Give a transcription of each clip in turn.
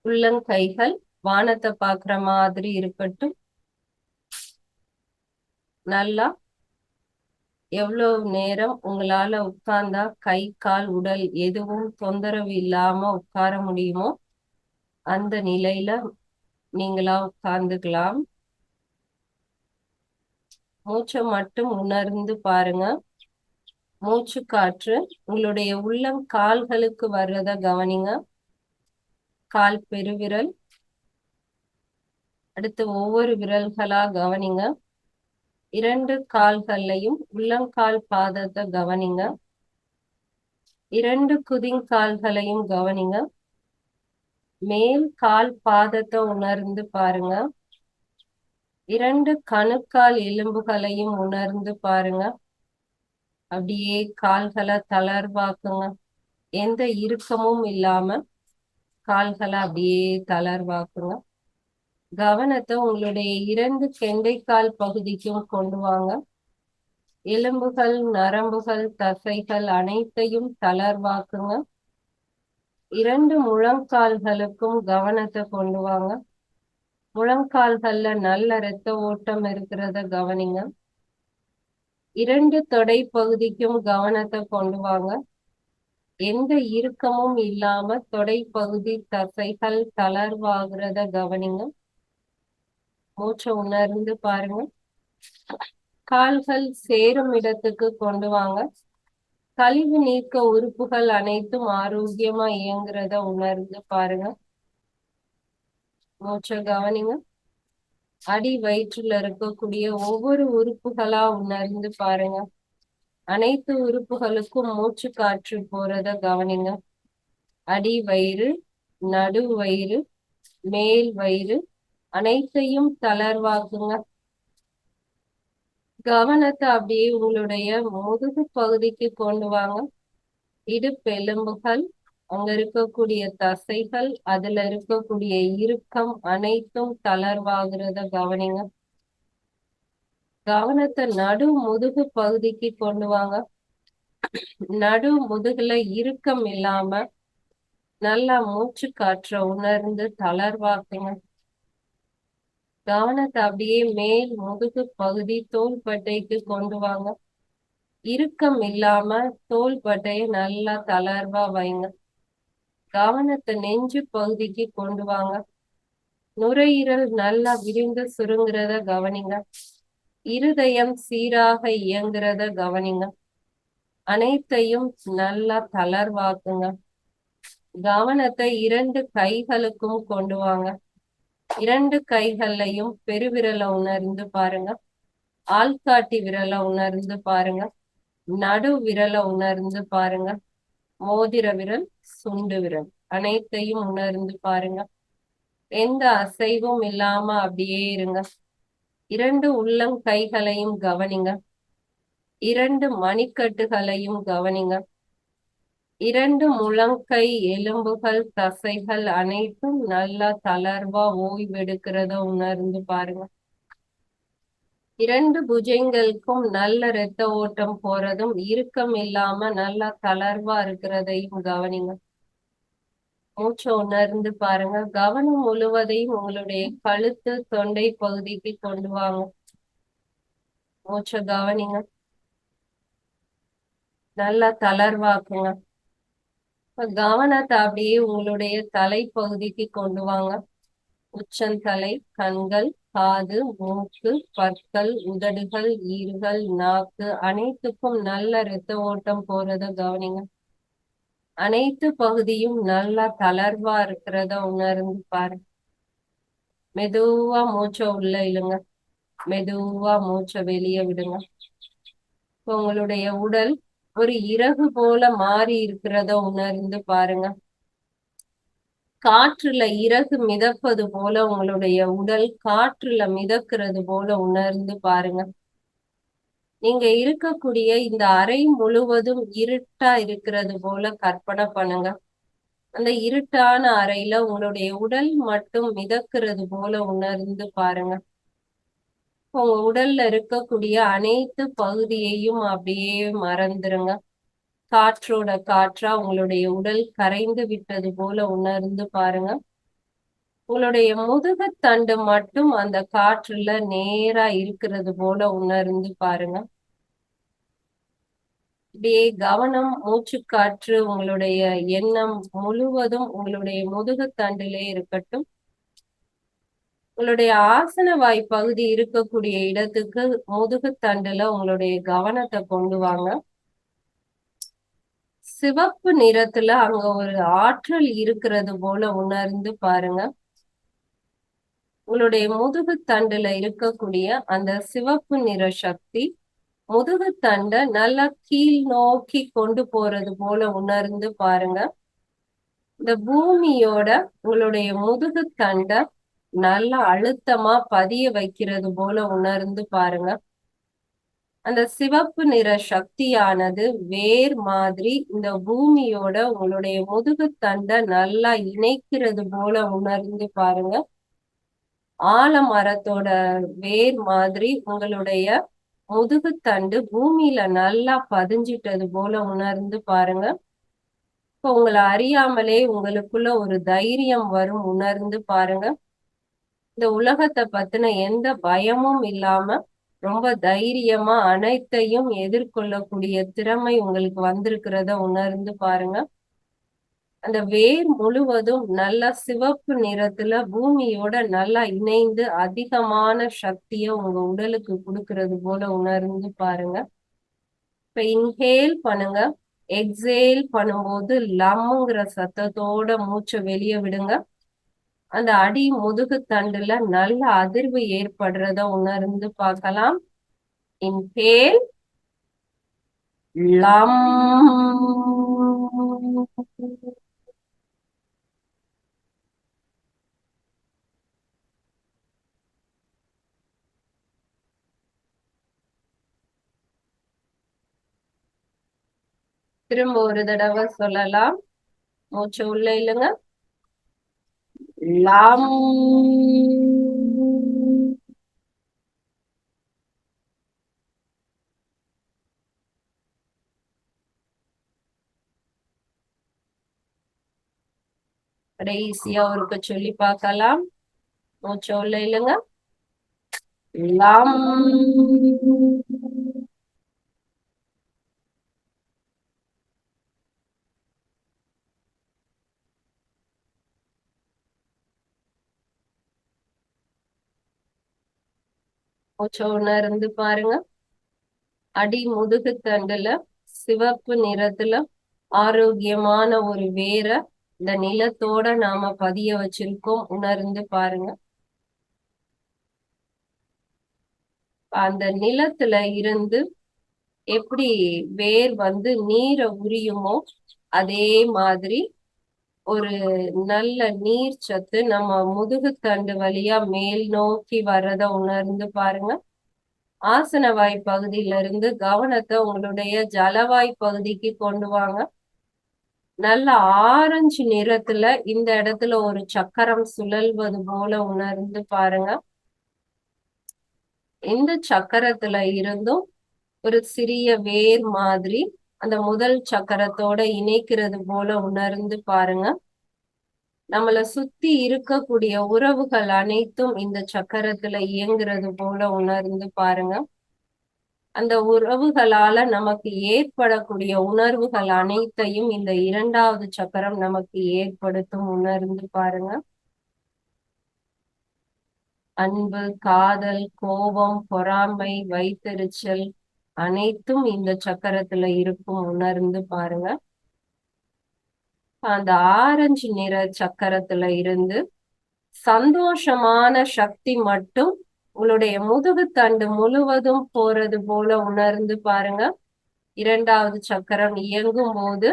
உள்ளங்கைகள் வானத்தை பாக்குற மாதிரி இருக்கட்டும். நல்லா எவ்வளவு நேரம் உங்களால உட்கார்ந்தா கை கால் உடல் எதுவும் தொந்தரவு இல்லாம உட்கார முடியுமோ அந்த நிலையில நீங்களா உட்கார்ந்துக்கலாம். மூச்சை மட்டும் உணர்ந்து பாருங்க. மூச்சு காற்று உங்களுடைய உள்ளம் கால்களுக்கு வர்றத கவனிங்க. கால் பெருவிரல், அடுத்து ஒவ்வொரு விரல்களா கவனிங்க. 2 கால்கள்லையும் உள்ளங்கால் பாதத்தை கவனிங்க. 2 குதிங்கால்களையும் கவனிங்க. மேல் கால் பாதத்தை உணர்ந்து பாருங்க. 2 கணுக்கால் எலும்புகளையும் உணர்ந்து பாருங்க. அப்படியே கால்களை தளர்வாக்குங்க. எந்த இறுக்கமும் இல்லாம கால்களை அப்படியே தளர்வாக்குங்க. கவனத்தை உங்களுடைய 2 கெண்டைக்கால் பகுதிக்கும் கொண்டு வாங்க. எலும்புகள், நரம்புகள், தசைகள் அனைத்தையும் தளர்வாக்குங்க. 2 முழங்கால்களுக்கும் கவனத்தை கொண்டு வாங்க. முழங்கால்கள்ல நல்ல இரத்த ஓட்டம் இருக்கிறத கவனிங்க. 2 தொடை பகுதிக்கும் கவனத்தை கொண்டு வாங்க. எந்த இறுக்கமும் இல்லாம தொடை பகுதி தசைகள் தளர்வாகிறத கவனிங்க. மூச்சை உணர்ந்து பாருங்க. கால்கள் சேரும் இடத்துக்கு கொண்டு வாங்க. கழிவு நீக்க உறுப்புகள் அனைத்தும் ஆரோக்கியமா இயங்குறத உணர்ந்து பாருங்க. மூச்சை கவனிங்க. அடி வயிற்றுல இருக்கக்கூடிய ஒவ்வொரு உறுப்புகளா உணர்ந்து பாருங்க. அனைத்து உறுப்புகளுக்கும் மூச்சு காற்று போறத கவனிங்க. அடி வயிறு, நடு வயிறு, மேல் வயிறு அனைத்தையும் தளர்வாக்குங்க. கவனத்தை அப்படியே உங்களுடைய முதுகு பகுதிக்கு கொண்டு வாங்க. இடுப்பு எலும்புகள், அங்க இருக்கக்கூடிய தசைகள், அதுல இருக்கக்கூடிய இறுக்கம் அனைத்தும் தளர்வாகிறத கவனிங்க. கவனத்தை நடு முதுகு பகுதிக்கு கொண்டு வாங்க. நடு முதுகுல இறுக்கம் இல்லாம நல்லா மூச்சு காற்ற உணர்ந்து தளர்வாக்குங்க. கவனத்தை அப்படியே மேல் முதுகு பகுதி தோள்பட்டைக்கு கொண்டு வாங்க. இறுக்கம் இல்லாம தோள்பட்டையை நல்லா தளர்வா வைங்க. கவனத்தை நெஞ்சு பகுதிக்கு கொண்டு வாங்க. நுரையீரல் நல்லா விரிந்து சுருங்குறத கவனிங்க. இருதயம் சீராக இயங்குறத கவனிங்க. அனைத்தையும் நல்லா தளர்வாக்குங்க. கவனத்தை 2 கைகளுக்கும் கொண்டு வாங்க. 2 கைகள்லையும் பெருவிரலை உணர்ந்து பாருங்க. ஆள்காட்டி விரலை உணர்ந்து பாருங்க. நடு விரலை உணர்ந்து பாருங்க. மோதிர விரல், சுண்டு விரல் அனைத்தையும் உணர்ந்து பாருங்க. எந்த அசைவும் இல்லாம அப்படியே இருங்க. 2 உள்ளங்கைகளையும் கவனிங்க. 2 மணிக்கட்டுகளையும் கவனிங்க. 2 முழங்கை எலும்புகள், தசைகள் அனைத்தும் நல்லா தளர்வா ஓய்வெடுக்கிறத உணர்ந்து பாருங்க. 2 புஜங்களுக்கும் நல்ல இரத்த ஓட்டம் போறதும் இறுக்கம் இல்லாம நல்லா தளர்வா இருக்கிறதையும் கவனிங்க. மூச்சை உணர்ந்து பாருங்க. கவனம் முழுவதையும் உங்களுடைய கழுத்து, தொண்டை பகுதிக்கு கொண்டு வாங்க. மூச்சை கவனிங்க. நல்லா தளர்வாக்குங்க. கவனத்தை அப்படியே உங்களுடைய தலை பகுதிக்கு கொண்டு வாங்க. உச்சந்தலை, கண்கள், காது, மூக்கு, பற்கள், உதடுகள், ஈறுகள், நாக்கு அனைத்துக்கும் நல்ல இரத்த ஓட்டம் போறத கவனிங்க. அனைத்து பகுதியும் நல்லா தளர்வா இருக்கிறத உணர்ந்து பாருங்க. மெதுவா மூச்சை உள்ள இழுங்க. மெதுவா மூச்சை வெளியே விடுங்க. உங்களுடைய உடல் ஒரு இறகு போல மாறி இருக்கிறத உணர்ந்து பாருங்க. காற்றுல இறகு மிதப்பது போல உங்களுடைய உடல் காற்றுல மிதக்கிறது போல உணர்ந்து பாருங்க. நீங்க இருக்கக்கூடிய இந்த அறை முழுவதும் இருட்டா இருக்கிறது போல கற்பனை பண்ணுங்க. அந்த இருட்டான அறையில உங்களுடைய உடல் மட்டும் மிதக்கிறது போல உணர்ந்து பாருங்க. உங்க உடல்ல இருக்கக்கூடிய அனைத்து பகுதியையும் அப்படியே மறந்துருங்க. காற்றோட காற்றா உங்களுடைய உடல் கரைந்து விட்டது போல உணர்ந்து பாருங்க. உங்களுடைய முதுகுத்தண்டு மட்டும் அந்த காற்றுல நேரா இருக்கிறது போல உணர்ந்து பாருங்க. இப்படியே கவனம், மூச்சுக்காற்று, உங்களுடைய எண்ணம் முழுவதும் உங்களுடைய முதுகுத்தண்டிலே இருக்கட்டும். உங்களுடைய ஆசன வாய் பகுதி இருக்கக்கூடிய இடத்துக்கு முதுகுத்தண்டுல உங்களுடைய கவனத்தை கொண்டு வாங்க. சிவப்பு நிறத்துல அங்க ஒரு ஆற்றல் இருக்கிறது போல உணர்ந்து பாருங்க. உங்களுடைய முதுகுத்தண்டுல இருக்கக்கூடிய அந்த சிவப்பு நிற சக்தி முதுகுத்தண்டை நல்லா கீழ் நோக்கி கொண்டு போறது போல உணர்ந்து பாருங்க. இந்த பூமியோட உங்களுடைய முதுகுத்தண்டை நல்லா அழுத்தமா பதிய வைக்கிறது போல உணர்ந்து பாருங்க. அந்த சிவப்பு நிற சக்தியானது வேர் மாதிரி இந்த பூமியோட உங்களுடைய முதுகுத்தண்டை நல்லா இணைக்கிறது போல உணர்ந்து பாருங்க. ஆலமரத்தோட வேர் மாதிரி உங்களுடைய முதுகுத்தண்டு பூமியில நல்லா பதிஞ்சிட்டது போல உணர்ந்து பாருங்க. இப்ப உங்களை அறியாமலே உங்களுக்குள்ள ஒரு தைரியம் வரும், உணர்ந்து பாருங்க. இந்த உலகத்தை பத்தின எந்த பயமும் இல்லாம ரொம்ப தைரியமா அனைத்தையும் எதிர்கொள்ளக்கூடிய திறமை உங்களுக்கு வந்திருக்கிறத உணர்ந்து பாருங்க. அந்த வேர் முழுவதும் நல்ல சிவப்பு நிறத்துல பூமியோட நல்லா இணைந்து அதிகமான சக்தியை உங்க உடலுக்கு கொடுக்கறது போல உணர்ந்து பாருங்க. இப்ப இன்ஹேல் பண்ணுங்க. எக்ஸேல் பண்ணும்போது லம்ங்கிற சத்தத்தோட மூச்சை வெளியே விடுங்க. அந்த அடி முதுகு தண்டுல நல்ல அதிர்வு ஏற்படுறத உணர்ந்து பார்க்கலாம். இன்ஹேல், லம். திரும்ப ஒரு தடவை சொல்லலாம். மூச்சு உள்ள இல்லைங்க. லம். கடைசியா ஒருக்க சொல்லி பார்க்கலாம். மூச்சு உள்ள இல்லைங்க. லம். மூச்சு உணர்ந்து பாருங்க. அடி முதுகு தண்டுல சிவப்பு நிறத்துல ஆரோக்கியமான ஒரு வேர இந்த நிலத்தோட நாம பதிய வச்சிருக்கோம், உணர்ந்து பாருங்க. அந்த நிலத்துல இருந்து எப்படி வேர் வந்து நீரை உரியுமோ அதே மாதிரி ஒரு நல்ல நீர் சத்து நம்ம முதுகுத்தண்டு வழியா மேல் நோக்கி வர்றத உணர்ந்து பாருங்க. ஆசனவாய் பகுதியில இருந்து கவனத்தை உங்களுடைய ஜலவாய் பகுதிக்கு கொண்டு வாங்க. நல்ல ஆரஞ்சு நிறத்துல இந்த இடத்துல ஒரு சக்கரம் சுழல்வது போல உணர்ந்து பாருங்க. இந்த சக்கரத்துல இருந்தும் ஒரு சிறிய வேர் மாதிரி அந்த முதல் சக்கரத்தோட இணைக்கிறது போல உணர்ந்து பாருங்க. நம்மளை சுத்தி இருக்கக்கூடிய உறவுகள் அனைத்தும் இந்த சக்கரத்துல இயங்குறது போல உணர்ந்து பாருங்க. அந்த உறவுகளால நமக்கு ஏற்படக்கூடிய உணர்வுகள் அனைத்தையும் இந்த இரண்டாவது சக்கரம் நமக்கு ஏற்படுத்தும், உணர்ந்து பாருங்க. அன்பு, காதல், கோபம், பொறாமை, வைத்தெரிச்சல் அனைத்தும் இந்த சக்கரத்துல இருக்கும், உணர்ந்து பாருங்க. அந்த ஆரஞ்சு நிற சக்கரத்துல இருந்து சந்தோஷமான சக்தி மட்டும் உங்களுடைய முதுகுத்தண்டு முழுவதும் போறது போல உணர்ந்து பாருங்க. இரண்டாவது சக்கரம் இயங்கும் போது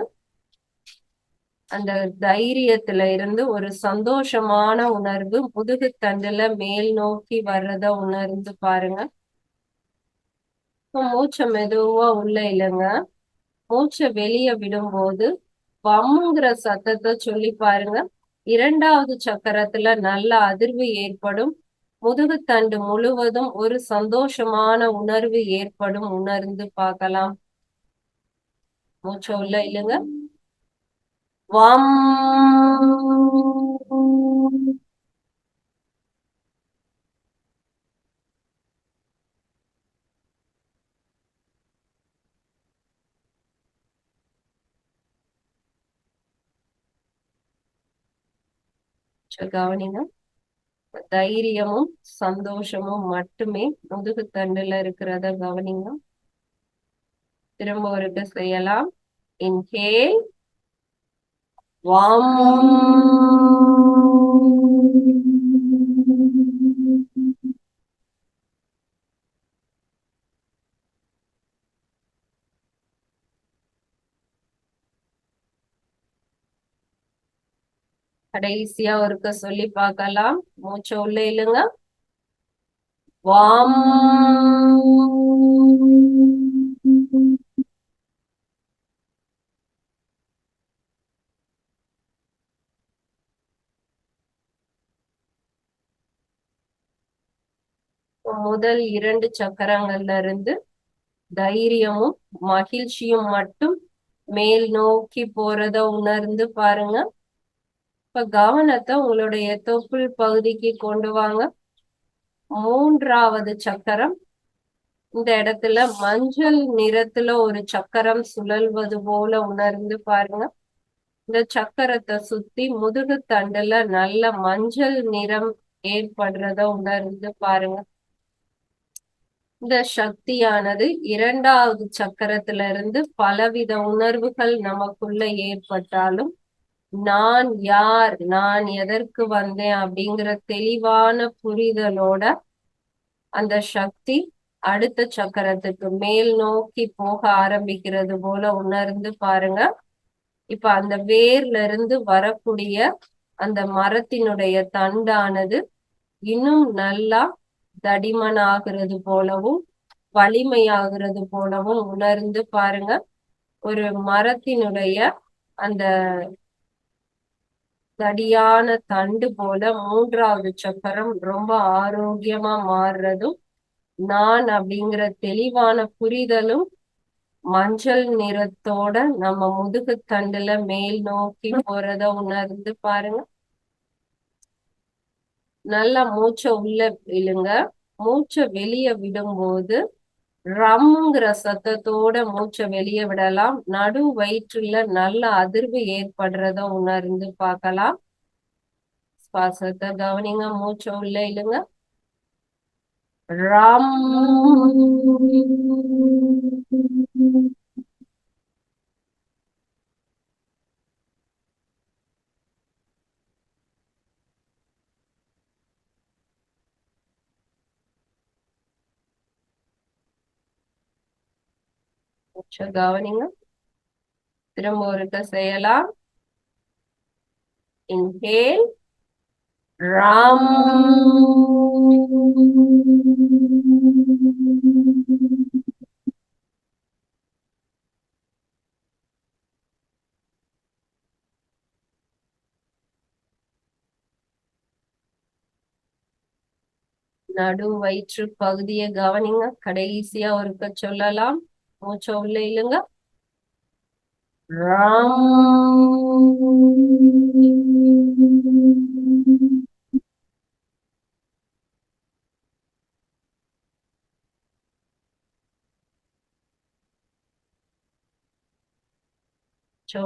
அந்த தைரியத்துல இருந்து ஒரு சந்தோஷமான உணர்வு முதுகுத்தண்டுல மேல் நோக்கி வர்றத உணர்ந்து பாருங்க. மூச்சை மெதுவா உள்ள இல்லைங்க. மூச்சை வெளியே விடும்போது பம்முங்கிற சத்தத்தை சொல்லி பாருங்க. இரண்டாவது சக்கரத்துல நல்ல அதிர்வு ஏற்படும். முதுகுத்தண்டு முழுவதும் ஒரு சந்தோஷமான உணர்வு ஏற்படும், உணர்ந்து பார்க்கலாம். மூச்சை உள்ள இல்லைங்க. வம். கவனிங்க. தைரியமும் சந்தோஷமும் மட்டுமே முதுகு தண்டுல இருக்கிறத கவனிங்க. திரும்ப ஒருக்க செய்யலாம். இன்ஹேல், வாம். கடைசியா ஒருக்க சொல்லி பார்க்கலாம். மூச்சை உள்ள இழுங்க. வாம். முதல் 2 சக்கரங்கள்ல இருந்து தைரியமும் மகிழ்ச்சியும் மட்டும் மேல் நோக்கி போறத உணர்ந்து பாருங்க. இப்ப கவனத்தை உங்களுடைய தொப்புள் பகுதிக்கு கொண்டு வாங்க. 3வது சக்கரம், இந்த இடத்துல மஞ்சள் நிறத்துல ஒரு சக்கரம் சுழல்வது போல உணர்ந்து பாருங்க. இந்த சக்கரத்தை சுத்தி முதுகு தண்டுல நல்ல மஞ்சள் நிறம் ஏற்படுறத உணர்ந்து பாருங்க. இந்த சக்தியானது 2வது சக்கரத்துல இருந்து பலவித உணர்வுகள் நமக்குள்ள ஏற்பட்டாலும் நான் யார், நான் எதற்கு வந்தேன் அப்படிங்கிற தெளிவான புரிதலோட அந்த சக்தி அடுத்த சக்கரத்துக்கு மேல் நோக்கி போக ஆரம்பிக்கிறது போல உணர்ந்து பாருங்க. இப்ப அந்த வேர்ல இருந்து வரக்கூடிய அந்த மரத்தினுடைய தண்டானது இன்னும் நல்லா தடிமனாகிறது போலவும் வலிமையாகிறது போலவும் உணர்ந்து பாருங்க. ஒரு மரத்தினுடைய அந்த தடியான தண்டு போல 3வது சக்கரம் ரொம்ப ஆரோக்கியமா மாறுறதும் நான் அப்படிங்கிற தெளிவான புரிதலும் மஞ்சள் நிறத்தோட நம்ம முதுகு தண்டுல மேல் நோக்கி போறத உணர்ந்து பாருங்க. நல்லா மூச்சை உள்ள இழுங்க. மூச்சை வெளியே விடும்போது ரம்ங்கிற சத்தத்தோட மூச்சை வெளியே விடலாம். நடு வயிற்றுல நல்ல அதிர்வு ஏற்படுறத உணர்ந்து பார்க்கலாம். சுவாசத்தை கவனிங்க. மூச்சை உள்ள இழுங்க. ரம். மூச்சை கவனிங்க. திரும்ப ஒருக்க செய்யலாம். இன்ஹேல், ரம். நடு வயிற்று பகுதியை கவனிங்க. கடைசியா ஒருக்க சொல்லலாம். மூச்சை உள்ள இழுங்க.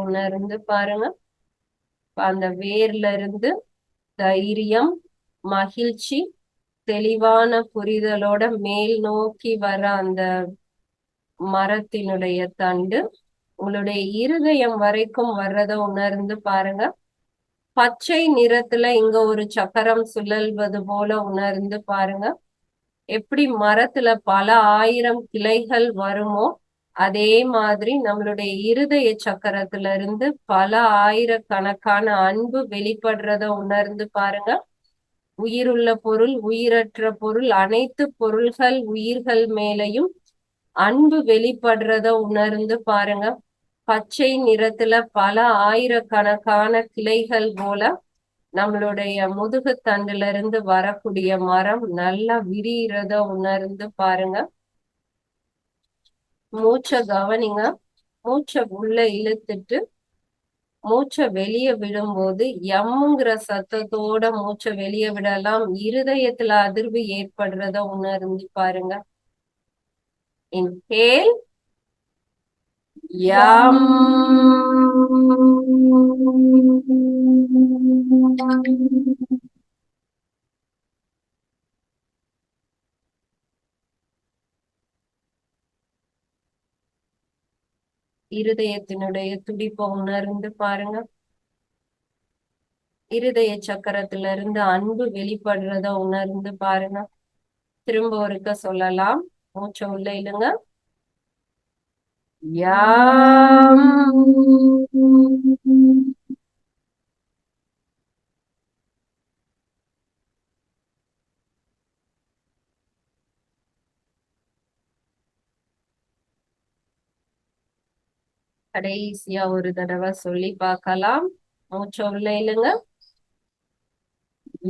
உணர்ந்து பாருங்க. அந்த வேர்ல இருந்து தைரியம், மகிழ்ச்சி, தெளிவான புரிதலோட மேல் நோக்கி வர அந்த மரத்தினுடைய தண்டு உங்களுடைய இருதயம் வரைக்கும் வர்றத உணர்ந்து பாருங்க. பச்சை நிறத்துல இங்க ஒரு சக்கரம் சுழல்வது போல உணர்ந்து பாருங்க. எப்படி மரத்துல பல 1000 கிளைகள் வருமோ அதே மாதிரி நம்மளுடைய இருதய சக்கரத்துல இருந்து பல ஆயிரக்கணக்கான அன்பு வெளிப்படுறத உணர்ந்து பாருங்க. உயிருள்ள பொருள், உயிரற்ற பொருள், அனைத்து பொருள்கள் உயிர்கள் மேலையும் அன்பு வெளிப்படுறத உணர்ந்து பாருங்க. பச்சை நிறத்துல பல ஆயிரக்கணக்கான கிளைகள் போல நம்மளுடைய முதுகு தண்டுல இருந்து வரக்கூடிய மரம் நல்லா விரிகிறத உணர்ந்து பாருங்க. மூச்சை கவனிங்க. மூச்சை உள்ள இழுத்துட்டு மூச்சை வெளியே விடும்போது எம்ங்கிற சத்தத்தோட மூச்சை வெளியே விடலாம். இருதயத்துல அதிர்வு ஏற்படுறத உணர்ந்து பாருங்க. இன்ஹேல், யம். இருதயத்தினுடைய துடிப்பை உணர்ந்து பாருங்க. இருதய சக்கரத்துல இருந்து அன்பு வெளிப்படுறத உணர்ந்து பாருங்க. திரும்ப ஒருக்க சொல்லலாம். மூச்சை உள்ள இழுங்க. யாம். கடைசியா ஒரு தடவை சொல்லி பார்க்கலாம். மூச்சை உள்ள இழுங்க.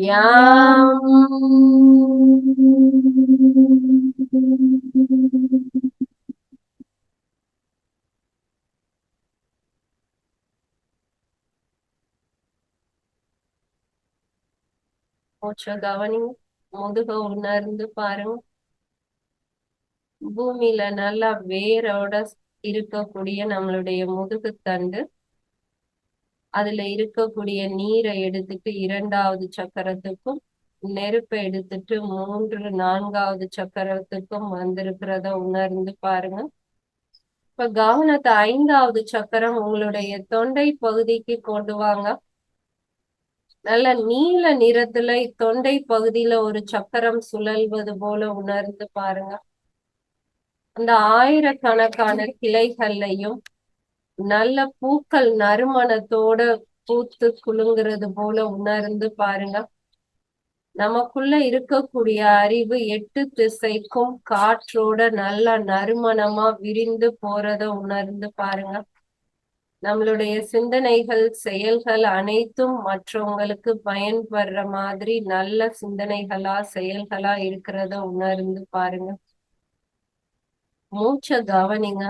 யாம். மூச்சை கவனிங்க. முதுக உணர்ந்து பாருங்க. பூமியில நல்லா வேரோட இருக்கக்கூடிய நம்மளுடைய முதுகுத்தண்டு, அதுல இருக்கக்கூடிய நீரை எடுத்துட்டு 2வது சக்கரத்துக்கும், நெருப்பை எடுத்துட்டு 3, 4வது சக்கரத்துக்கும் வந்திருக்கிறத உணர்ந்து பாருங்க. இப்ப கவனத்தை 5வது சக்கரம் உங்களுடைய தொண்டை பகுதிக்கு கொண்டு வாங்க. நல்ல நீல நிறத்துல தொண்டை பகுதியில ஒரு சக்கரம் சுழல்வது போல உணர்ந்து பாருங்க. அந்த ஆயிரக்கணக்கான கிளைகள்லையும் நல்ல பூக்கள் நறுமணத்தோட பூத்து குலுங்குறது போல உணர்ந்து பாருங்க. நமக்குள்ள இருக்கக்கூடிய அறிவு 8 திசைக்கும் காற்றோட நல்ல நறுமணமா விரிந்து போறத உணர்ந்து பாருங்க. நம்மளுடைய சிந்தனைகள், செயல்கள் அனைத்தும் மற்றவங்களுக்கு பயன்படுற மாதிரி நல்ல சிந்தனைகளா, செயல்களா இருக்கிறத உணர்ந்து பாருங்க. மூச்சை கவனிங்க.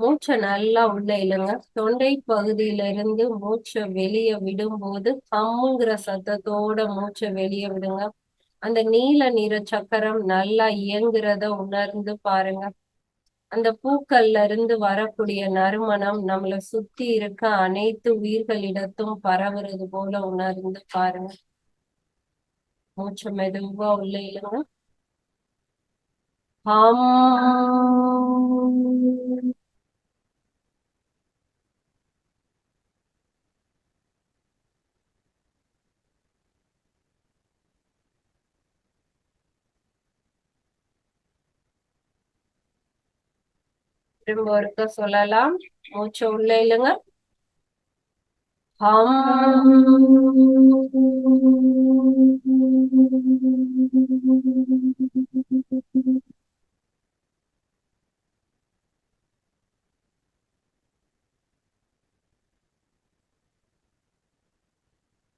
மூச்சை நல்லா உள்ள இழுங்க. தொண்டை பகுதியில இருந்து மூச்சை வெளியே விடும்போது ஹம்முங்கிற சத்தத்தோட மூச்சை வெளியே விடுங்க. அந்த நீல நிற சக்கரம் நல்லா இயங்குறத உணர்ந்து பாருங்க. அந்த பூக்கள்ல இருந்து வரக்கூடிய நறுமணம் நம்மளை சுத்தி இருக்க அனைத்து உயிர்களிடத்தும் பரவுறது போல உணர்ந்து பாருங்க. மூச்சை மெதுவா உள்ள இழுங்க. திரும்ப ஒருக்க சொல்லலாம். மூச்சை உள்ள இழுங்க.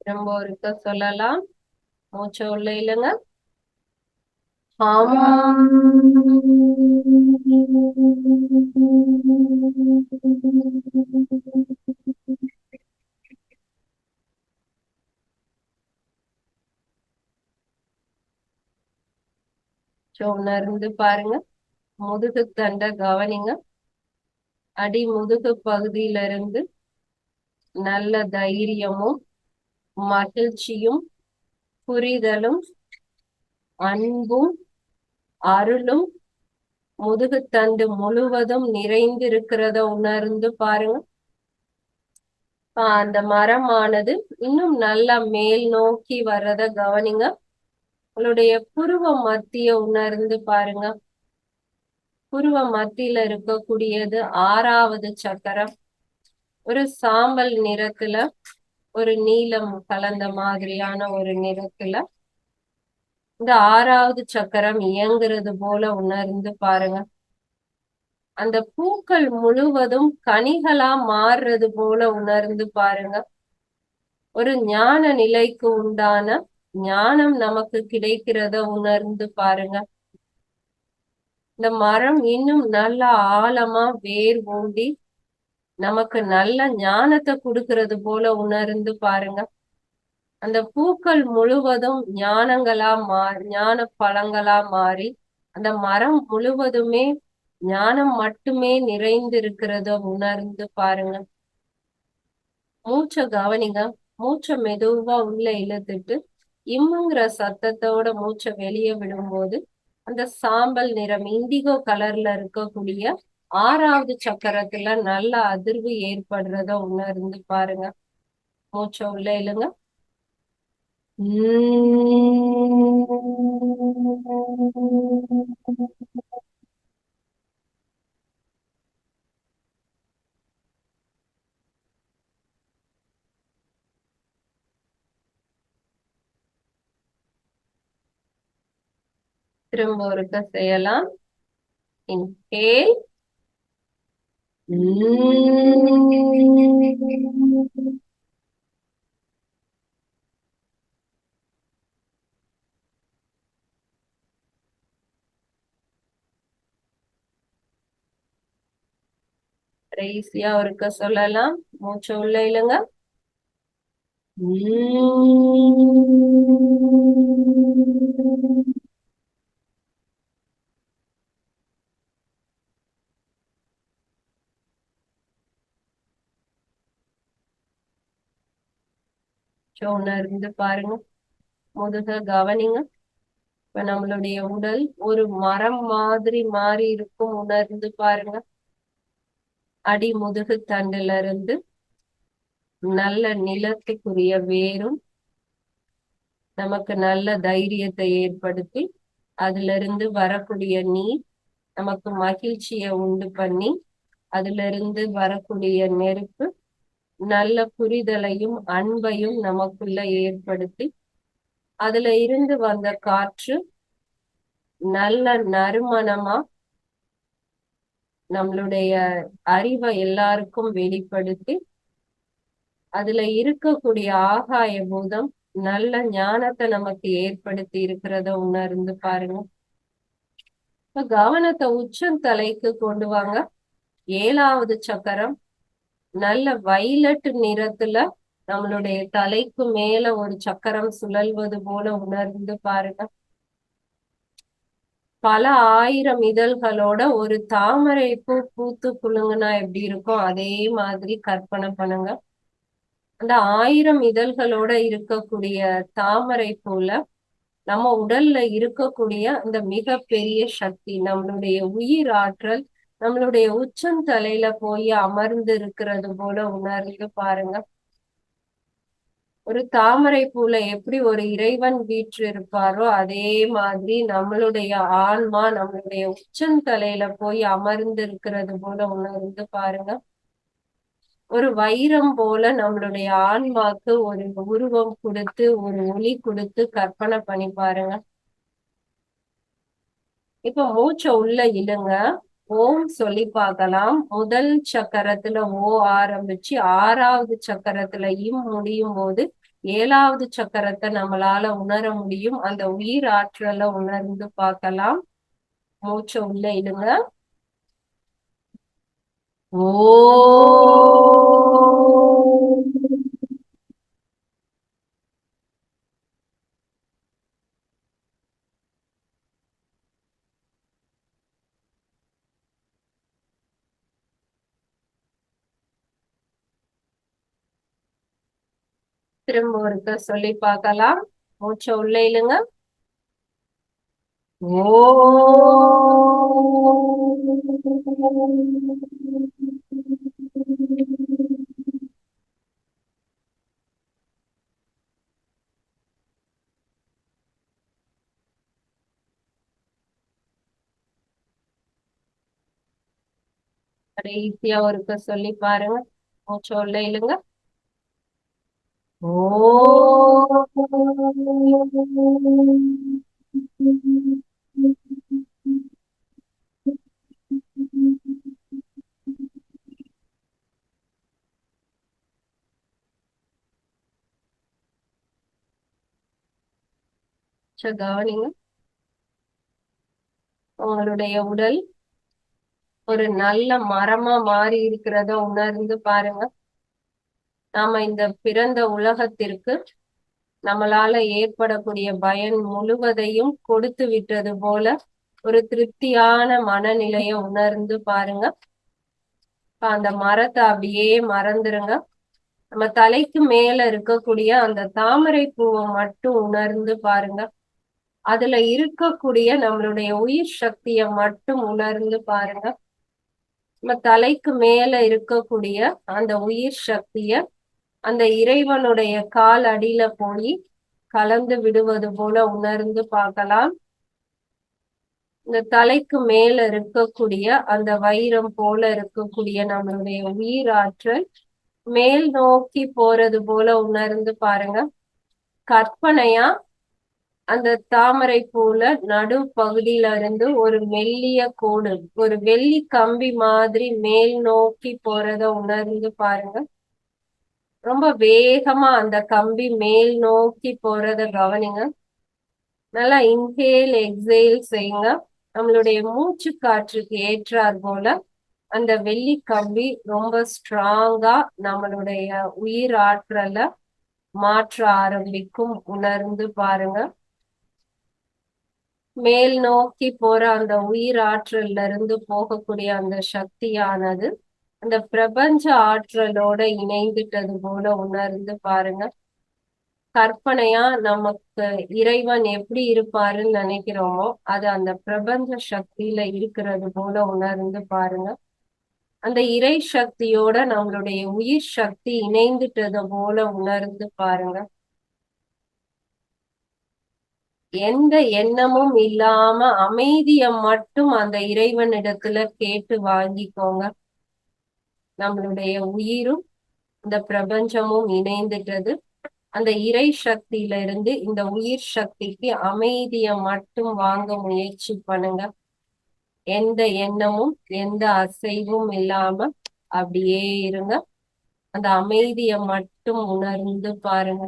திரும்ப ஒருக்க சொல்லலாம். மூச்சை உள்ள இழுங்க. உணர்ந்து பாருங்க. முதுகு தண்டை கவனிங்க. அடி முதுகு பகுதியில இருந்து நல்ல தைரியமும், மகிழ்ச்சியும், புரிதலும், அன்பும், அருளும் முதுகுத்தண்டு முழுவதும் நிறைந்திருக்கிறத உணர்ந்து பாருங்க. அந்த மரமானது இன்னும் நல்லா மேல் நோக்கி வர்றத கவனிங்க. உங்களுடைய புருவ மத்திய உணர்ந்து பாருங்க. புருவ மத்தியில இருக்கக்கூடியது 6வது சக்கரம். ஒரு சாம்பல் நிறத்துல, ஒரு நீலம் கலந்த மாதிரியான ஒரு நிறத்துல இந்த 6வது சக்கரம் இயங்குறது போல உணர்ந்து பாருங்க. அந்த பூக்கள் முழுவதும் கனிகளா மாறுறது போல உணர்ந்து பாருங்க. ஒரு ஞான நிலைக்கு உண்டான ஞானம் நமக்கு கிடைக்கிறத உணர்ந்து பாருங்க. இந்த மரம் இன்னும் நல்ல ஆழமா வேர் ஊண்டி நமக்கு நல்ல ஞானத்தை கொடுக்கிறது போல உணர்ந்து பாருங்க. அந்த பூக்கள் முழுவதும் ஞான பழங்களா மாறி அந்த மரம் முழுவதுமே ஞானம் மட்டுமே நிறைந்திருக்கிறத உணர்ந்து பாருங்க. மூச்சை கவனிங்க. மூச்சை மெதுவா உள்ள இழுத்துட்டு இம்முங்கிற சத்தத்தோட மூச்சை வெளியே விடும்போது அந்த சாம்பல் நிறம் இண்டிகோ கலர்ல இருக்கக்கூடிய 6வது சக்கரத்துல நல்ல அதிர்வு ஏற்படுறத உணர்ந்து பாருங்க. மூச்சை உள்ள இழுங்க. திரும்ப ஒருக்க செய்யலாம். இன்ஹேல். கடைசியா ஒருக்க சொல்லலாம். மூச்சை உள்ள இழுங்க. உணர்ந்து பாருங்க. முதுக கவனிங்க. இப்ப நம்மளுடைய உடல் ஒரு மரம் மாதிரி மாறி இருக்கும். உணர்ந்து பாருங்க. அடி முதுகு தண்டுல இருந்து நல்ல நிலத்துக்குரிய வேரும் நமக்கு நல்ல தைரியத்தை ஏற்படுத்தி அதுல இருந்து வரக்கூடிய நீர் நமக்கு மகிழ்ச்சியை உண்டு பண்ணி அதுல இருந்து வரக்கூடிய நெருப்பு நல்ல புரிதலையும் அன்பையும் நமக்குள்ள ஏற்படுத்தி அதுல இருந்து வந்த காற்று நல்ல நறுமணமா நம்மளுடைய அறிவை எல்லாருக்கும் வெளிப்படுத்தி அதுல இருக்கக்கூடிய ஆகாய பூதம் நல்ல ஞானத்தை நமக்கு ஏற்படுத்தி இருக்கிறத உணர்ந்து பாருங்க. இப்ப கவனத்தை உச்சந்தலைக்கு கொண்டு வாங்க. 7வது சக்கரம் நல்ல வைலட் நிறத்துல நம்மளுடைய தலைக்கு மேல ஒரு சக்கரம் சுழல்வது போல உணர்ந்து பாருங்க. பல ஆயிரம் இதழ்களோட ஒரு தாமரை பூ பூத்து குலுங்குனா எப்படி இருக்கும் அதே மாதிரி கற்பனை பண்ணுங்க. அந்த 1000 இதழ்களோட இருக்கக்கூடிய தாமரை பூல நம்ம உடல்ல இருக்கக்கூடிய அந்த மிகப்பெரிய சக்தி நம்மளுடைய உயிர் ஆற்றல் நம்மளுடைய உச்சந்தலையில போய் அமர்ந்து இருக்கிறது போல உணர்ந்து பாருங்க. ஒரு தாமரை பூல எப்படி ஒரு இறைவன் வீற்று இருப்பாரோ அதே மாதிரி நம்மளுடைய ஆன்மா நம்மளுடைய உச்சந்தலையில போய் அமர்ந்து இருக்கிறது போல உணர்ந்து பாருங்க. ஒரு வைரம் போல நம்மளுடைய ஆன்மாக்கு ஒரு உருவம் கொடுத்து ஒரு ஒளி கொடுத்து கற்பனை பண்ணி பாருங்க. இப்ப மூச்சை உள்ள இழுங்க. ஓம் சொல்லி பார்க்கலாம். முதல் சக்கரத்துல ஓ ஆரம்பிச்சு 6வது சக்கரத்துல முடியும் போது 7வது சக்கரத்தை நம்மளால உணர முடியும். அந்த உயிர் ஆற்றலை உணர்ந்து பார்க்கலாம். மூச்சை உள்ள இழுங்க. ஓ திரும்ப ஒருக்க சொல்லி பார்க்கலாம். மூச்சை உள்ள இழுங்க. கடைசியா ஒருக்க சொல்லி பாருங்க. மூச்சை உள்ள இழுங்க. கவனிங்க. உங்களுடைய உடல் ஒரு நல்ல மரமா மாறி இருக்கிறத உணர்ந்து பாருங்க. நாம இந்த பிறந்த உலகத்திற்கு நம்மளால ஏற்படக்கூடிய பயன் முழுவதையும் கொடுத்து விட்டது போல ஒரு திருப்தியான மனநிலைய உணர்ந்து பாருங்க. அந்த மரத்தை அப்படியே மறந்துருங்க. நம்ம தலைக்கு மேல இருக்கக்கூடிய அந்த தாமரை பூவை மட்டும் உணர்ந்து பாருங்க. அதுல இருக்கக்கூடிய நம்மளுடைய உயிர் சக்திய மட்டும் உணர்ந்து பாருங்க. நம்ம தலைக்கு மேல இருக்கக்கூடிய அந்த உயிர் சக்திய அந்த இறைவனுடைய கால் அடியில போய் கலந்து விடுவது போல உணர்ந்து பார்க்கலாம். இந்த தலைக்கு மேல இருக்கக்கூடிய அந்த வைரம் போல இருக்கக்கூடிய நம்மளுடைய உயிர் ஆற்றல் மேல் நோக்கி போறது போல உணர்ந்து பாருங்க. கற்பனையா அந்த தாமரை பூல நடு பகுதியில இருந்து ஒரு மெல்லிய கோடு, ஒரு வெள்ளி கம்பி மாதிரி மேல் நோக்கி போறத உணர்ந்து பாருங்க. ரொம்ப வேகமா அந்த கம்பி மேல் நோக்கி போறத கவனிங்க. நல்லா இன்ஹேல் எக்ஸேல் செய்யுங்க. நம்மளுடைய மூச்சு காற்றுக்கு ஏற்றார் போல அந்த வெள்ளி கம்பி ரொம்ப ஸ்ட்ராங்கா நம்மளுடைய உயிர் ஆற்றல மாற்ற ஆரம்பிக்கும். உணர்ந்து பாருங்க. மேல் நோக்கி போற அந்த உயிர் ஆற்றல்ல இருந்து போகக்கூடிய அந்த சக்தியானது அந்த பிரபஞ்ச ஆற்றலோட இணைந்துட்டது போல உணர்ந்து பாருங்க. கற்பனையா நமக்கு இறைவன் எப்படி இருப்பாருன்னு நினைக்கிறோமோ அது அந்த பிரபஞ்ச சக்தியில இருக்கிறது போல உணர்ந்து பாருங்க. அந்த இறை சக்தியோட நம்மளுடைய உயிர் சக்தி இணைந்துட்டது போல உணர்ந்து பாருங்க. எந்த எண்ணமும் இல்லாம அமைதிய மட்டும் அந்த இறைவனிடத்துல கேட்டு வாங்கிக்கோங்க. நம்மளுடைய உயிரும் இந்த பிரபஞ்சமும் இணைந்துட்டது. அந்த இறை சக்தியில இருந்து இந்த உயிர் சக்திக்கு அமைதிய மட்டும் வாங்க முயற்சி பண்ணுங்க. எந்த எண்ணமும் எந்த அசைவும் இல்லாம அப்படியே இருங்க. அந்த அமைதிய மட்டும் உணர்ந்து பாருங்க.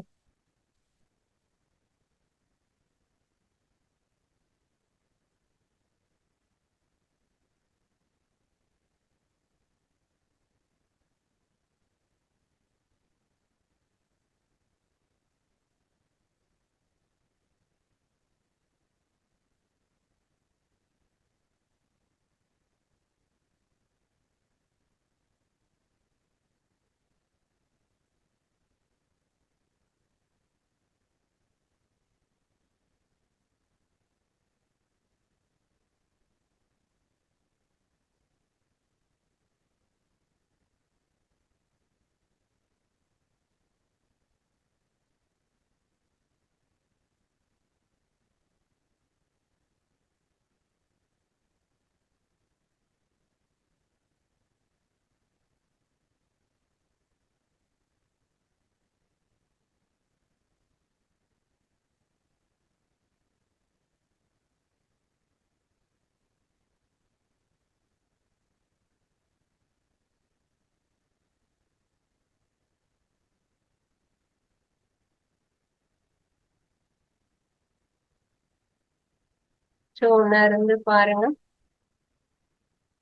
உணர்ந்து பாருங்க.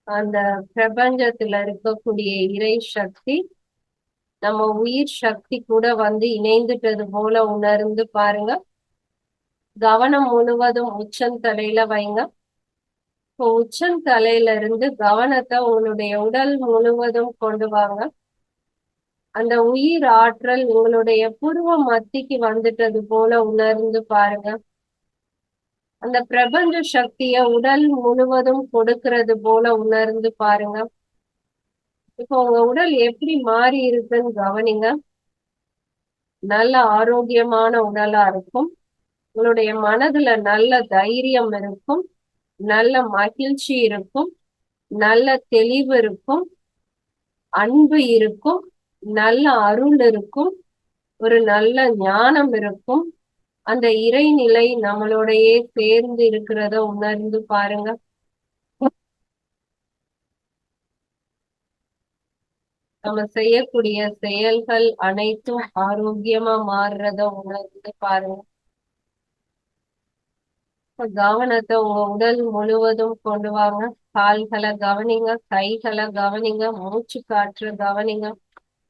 அந்த பிரபஞ்சத்துல இருக்கக்கூடிய இறை சக்தி நம்ம உயிர் சக்தி கூட வந்து இணைந்துட்டது போல உணர்ந்து பாருங்க. கவனம் முழுவதும் உச்சந்தலையில வைங்க. இப்போ உச்சந்தலையில இருந்து கவனத்தை உங்களுடைய உடல் முழுவதும் கொண்டு வாங்க. அந்த உயிர் ஆற்றல் உங்களுடைய புருவ மத்திக்கு வந்துட்டது போல உணர்ந்து பாருங்க. அந்த பிரபஞ்ச சக்திய உடல் முழுவதும் கொடுக்கிறது போல உணர்ந்து பாருங்க. இப்போ உங்க உடல் எப்படி மாறி இருக்குன்னு கவனிங்க. நல்ல ஆரோக்கியமான உடலா இருக்கும். உங்களுடைய மனதுல நல்ல தைரியம் இருக்கும், நல்ல மகிழ்ச்சி இருக்கும், நல்ல தெளிவு இருக்கும், அன்பு இருக்கும், நல்ல அருள் இருக்கும், ஒரு நல்ல ஞானம் இருக்கும். அந்த இறைநிலை நம்மளோடையே சேர்ந்து இருக்கிறத உணர்ந்து பாருங்க. நம்ம செய்யக்கூடிய செயல்கள் அனைத்தும் ஆரோக்கியமா மாறுறத உணர்ந்து பாருங்க. கவனத்தை உங்க உடல் முழுவதும் கொண்டு வாங்க. கால்களை கவனிங்க, கைகளை கவனிங்க, மூச்சு காற்று கவனிங்க,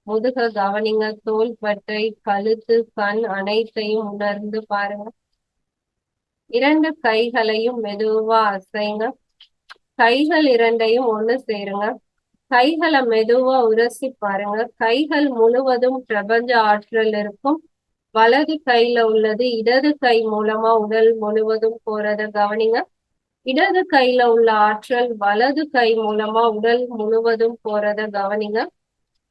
முதுக கவனிங்க, தோள்பட்டை, கழுத்து, கண் அனைத்தையும் உணர்ந்து பாருங்க. இரண்டு கைகளையும் மெதுவா அசைங்க. கைகள் இரண்டையும் ஒண்ணு சேருங்க. கைகளை மெதுவா உரசி பாருங்க. கைகள் முழுவதும் பிரபஞ்ச ஆற்றல் இருக்கும். வலது கையில உள்ளது இடது கை மூலமா உடல் முழுவதும் போறத கவனிங்க. இடது கையில உள்ள ஆற்றல் வலது கை மூலமா உடல் முழுவதும் போறத கவனிங்க.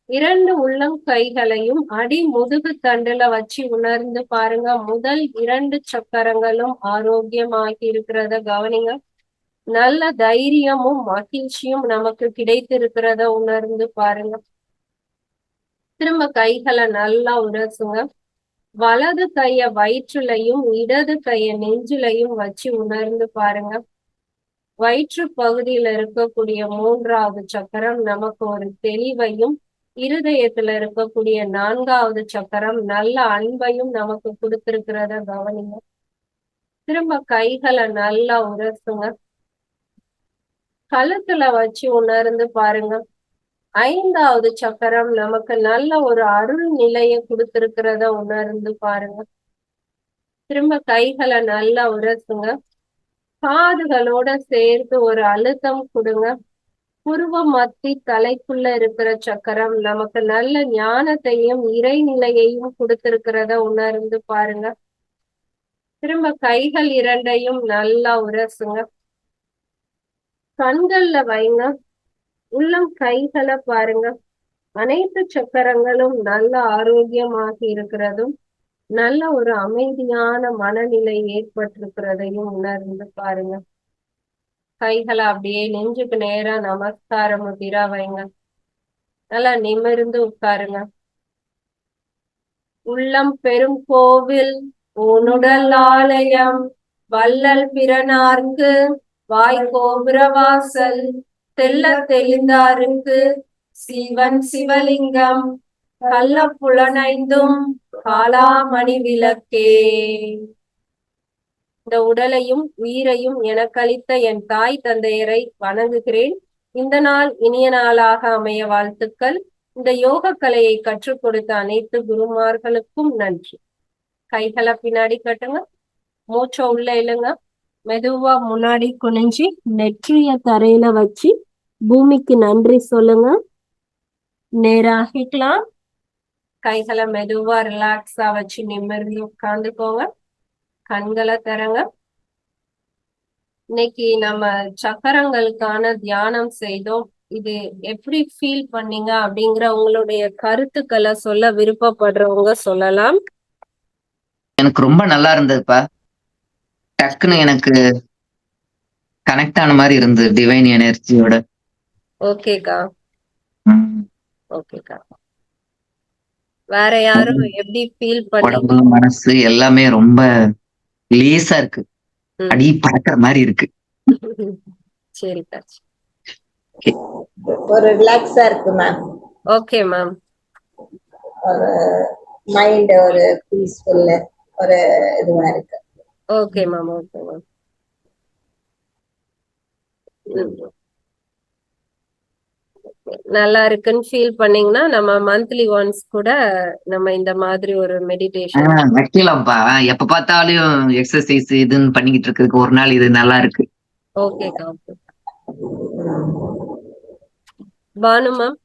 2 உள்ளம் கைகளையும் அடி முதுகு தண்டுல வச்சு உணர்ந்து பாருங்க. முதல் 2 சக்கரங்களும் ஆரோக்கியமாகி இருக்கிறத கவனிங்க. நல்ல தைரியமும் மகிழ்ச்சியும் நமக்கு கிடைத்திருக்கிறத உணர்ந்து பாருங்க. திரும்ப கைகளை நல்லா உரசுங்க. வலது கைய வயிற்றுலையும் இடது கைய நெஞ்சிலையும் வச்சு உணர்ந்து பாருங்க. வயிற்று பகுதியில இருக்கக்கூடிய 3வது சக்கரம் நமக்கு ஒரு தெளிவையும், இருதயத்துல இருக்கக்கூடிய 4வது சக்கரம் நல்ல அன்பையும் நமக்கு கொடுத்திருக்கிறத கவனிங்க. திரும்ப கைகளை நல்லா உரசுங்க. கழுத்துல வச்சு உணர்ந்து பாருங்க. 5வது சக்கரம் நமக்கு நல்ல ஒரு அருள் நிலையை கொடுத்திருக்கிறத உணர்ந்து பாருங்க. திரும்ப கைகளை நல்லா உரசுங்க. காதுகளோட சேர்த்து ஒரு அழுத்தம் கொடுங்க. புருவ மத்தி தலைக்குள்ள இருக்கிற சக்கரம் நமக்கு நல்ல ஞானத்தையும் இறைநிலையையும் கொடுத்திருக்கிறத உணர்ந்து பாருங்க. திரும்ப கைகள் 2யும் நல்லா உரசுங்க. கண்கள்ல வைங்க. உள்ளம் கைகளை பாருங்க. அனைத்து சக்கரங்களும் நல்ல ஆரோக்கியமாகி இருக்கிறதும், நல்ல ஒரு அமைதியான மனநிலை ஏற்பட்டிருக்கிறதையும் உணர்ந்து பாருங்க. கைகளை அப்படியே நெஞ்சுக்கு நேரா நமஸ்கார முதிரா வைங்க. நல்லா நிமிர்ந்து உட்காருங்க. உள்ளம் பெரும் கோவில் உன்னுடல் ஆலயம், வள்ளல் பிறனார்க்கு வாய்கோபுரவாசல், தெல்ல தெளிந்தாருக்கு சிவன் சிவலிங்கம், கள்ள புலனைந்தும் காலாமணி விளக்கே. இந்த உடலையும் உயிரையும் எனக்களித்த என் தாய் தந்தையரை வணங்குகிறேன். இந்த நாள் இனிய நாளாக அமைய வாழ்த்துக்கள். இந்த யோக கலையை கற்றுக் கொடுத்த அனைத்து குருமார்களுக்கும் நன்றி. கைகளை பின்னாடி கட்டுங்க. மூச்ச உள்ள இழுங்க. மெதுவா முன்னாடி குனிஞ்சு நெற்றிய தரையில வச்சு பூமிக்கு நன்றி சொல்லுங்க. நேராகிக்கலாம். கைகளை மெதுவா ரிலாக்ஸா வச்சு நிமிர்ந்து உட்கார்ந்துக்கோங்க. கண்களை திறங்க. இன்னைக்கு நம்ம சக்கரங்களுக்கான தியானம் செய்தோம். இது எப்படி ஃபீல் பண்ணீங்க அப்படிங்கிற உங்களுடைய கருத்துக்களை சொல்ல விருப்பப்படுறவங்க சொல்லலாம். எனக்கு ரொம்ப நல்லா இருந்ததுப்பா. டக்குன்னு எனக்கு கனெக்ட் ஆன மாதிரி இருந்தது டிவைன் எனர்ஜியோட. ஓகேக்கா. ஓகேக்கா. வேற யாரும் எப்படி ஃபீல் பண்ணீங்க? உடம்பு மனசு எல்லாமே ரொம்ப லேசா இருக்கு. அடி பறக்கிற மாதிரி இருக்கு. சரிக்கா. ஒரு ரிலாக்ஸா இருக்கு மேம். Okay ma'am. ஒரு மைண்ட் ஒரு பீஸ்ஃபுல் ஒரு இதுவா இருக்கு. Okay ma'am. Okay ma'am. நல்லா இருக்குன்னு ஃபீல் பண்ணீங்கன்னா நம்ம மந்த்லி ஒன்ஸ் கூட நம்ம இந்த மாதிரி ஒரு மெடிடேஷன் வைக்கலாம்ப்பா. எப்ப பார்த்தாலும் எக்ஸசைஸ் இதுன்னு பண்ணிக்கிட்டு இருக்கிறதுக்கு ஒரு நாள் இது நல்லா இருக்கு. ஓகேக்கா. ஓகே. பானு மேம்.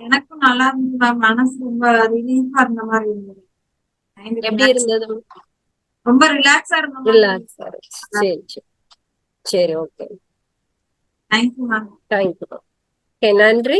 எனக்கும் நல்லா இருந்தது. மனசு ரொம்ப ரிலீஃபா இருந்த மாதிரி இருந்தது. எப்படி இருந்தது? ரொம்ப ரிலாக்ஸா இருந்தது. ரிலாக்ஸா இருந்துச்சு. சரி சரி சரி. Okay. Thank you ma'am. Thank you ma'am. Okay, நன்றி.